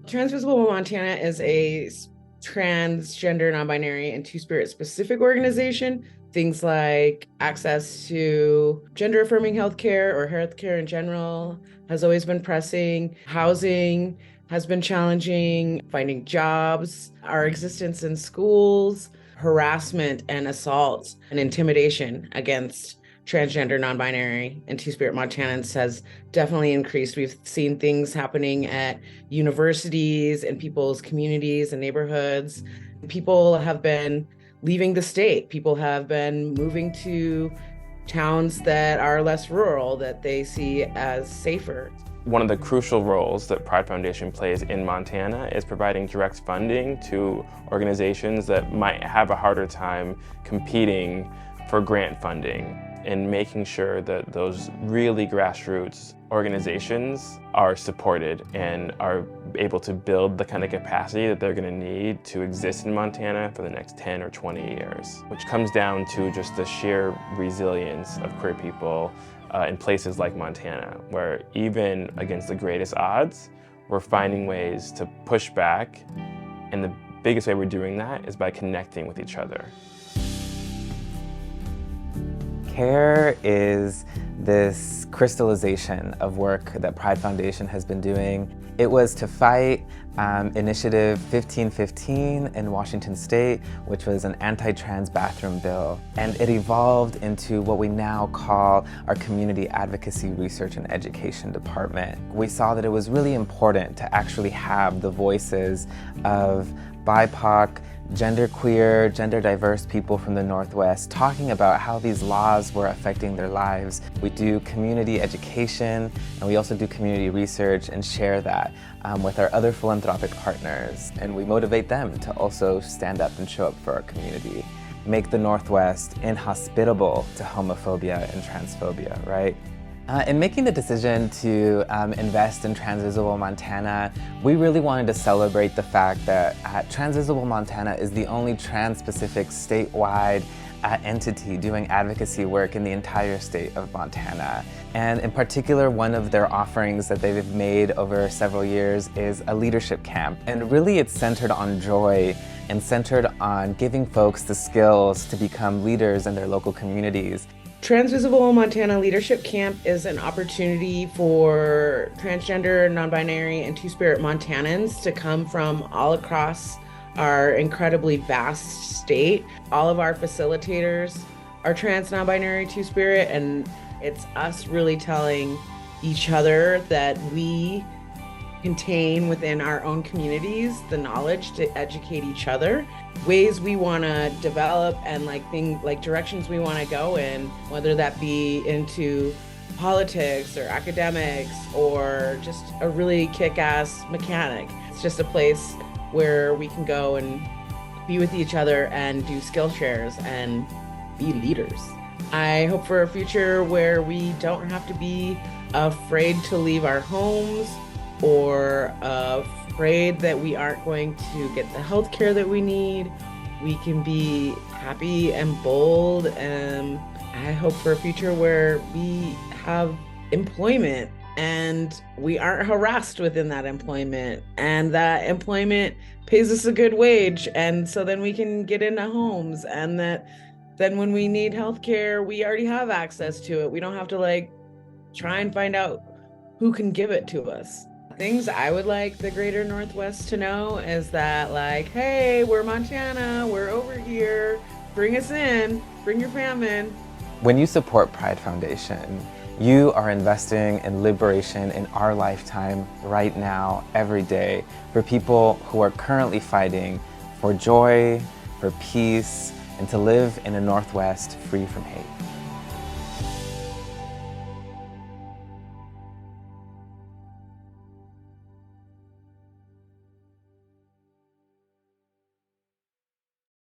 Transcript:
TransVisible Montana is a transgender, non-binary, and two-spirit specific organization. Things like access to gender-affirming healthcare or healthcare in general has always been pressing. Housing has been challenging. Finding jobs, our existence in schools, harassment and assault and intimidation against transgender, non-binary, and two-spirit Montanans has definitely increased. We've seen things happening at universities and people's communities and neighborhoods. People have been leaving the state. People have been moving to towns that are less rural, that they see as safer. One of the crucial roles that Pride Foundation plays in Montana is providing direct funding to organizations that might have a harder time competing for grant funding, and making sure that those really grassroots organizations are supported and are able to build the kind of capacity that they're going to need to exist in Montana for the next 10 or 20 years, which comes down to just the sheer resilience of queer people in places like Montana, where even against the greatest odds, we're finding ways to push back, and the biggest way we're doing that is by connecting with each other. C.A.R.E is this crystallization of work that Pride Foundation has been doing. It was to fight Initiative 1515 in Washington State, which was an anti-trans bathroom bill. And it evolved into what we now call our Community Advocacy Research and Education Department. We saw that it was really important to actually have the voices of BIPOC, genderqueer, gender diverse people from the Northwest talking about how these laws were affecting their lives. We do community education, and we also do community research and share that with our other philanthropic partners. And we motivate them to also stand up and show up for our community. Make the Northwest inhospitable to homophobia and transphobia, right? In making the decision to invest in TransVisible Montana, we really wanted to celebrate the fact that TransVisible Montana is the only trans-specific statewide entity doing advocacy work in the entire state of Montana. And in particular, one of their offerings that they've made over several years is a leadership camp. And really it's centered on joy and centered on giving folks the skills to become leaders in their local communities. TransVisible Montana Leadership Camp is an opportunity for transgender, non-binary, and two-spirit Montanans to come from all across our incredibly vast state. All of our facilitators are trans, non-binary, two-spirit, and it's us really telling each other that we contain within our own communities the knowledge to educate each other, ways we want to develop, and things like directions we want to go in, whether that be into politics or academics or just a really kick-ass mechanic. It's just a place where we can go and be with each other and do skill shares and be leaders. I hope for a future where we don't have to be afraid to leave our homes or afraid that we aren't going to get the health care that we need. We can be happy and bold, and I hope for a future where we have employment and we aren't harassed within that employment, and that employment pays us a good wage, and so then we can get into homes, and that then when we need health care, we already have access to it. We don't have to try and find out who can give it to us. Things I would like the greater Northwest to know is that hey, we're Montana, we're over here, bring us in, bring your fam in. When you support Pride Foundation, you are investing in liberation in our lifetime right now, every day, for people who are currently fighting for joy, for peace, and to live in a Northwest free from hate.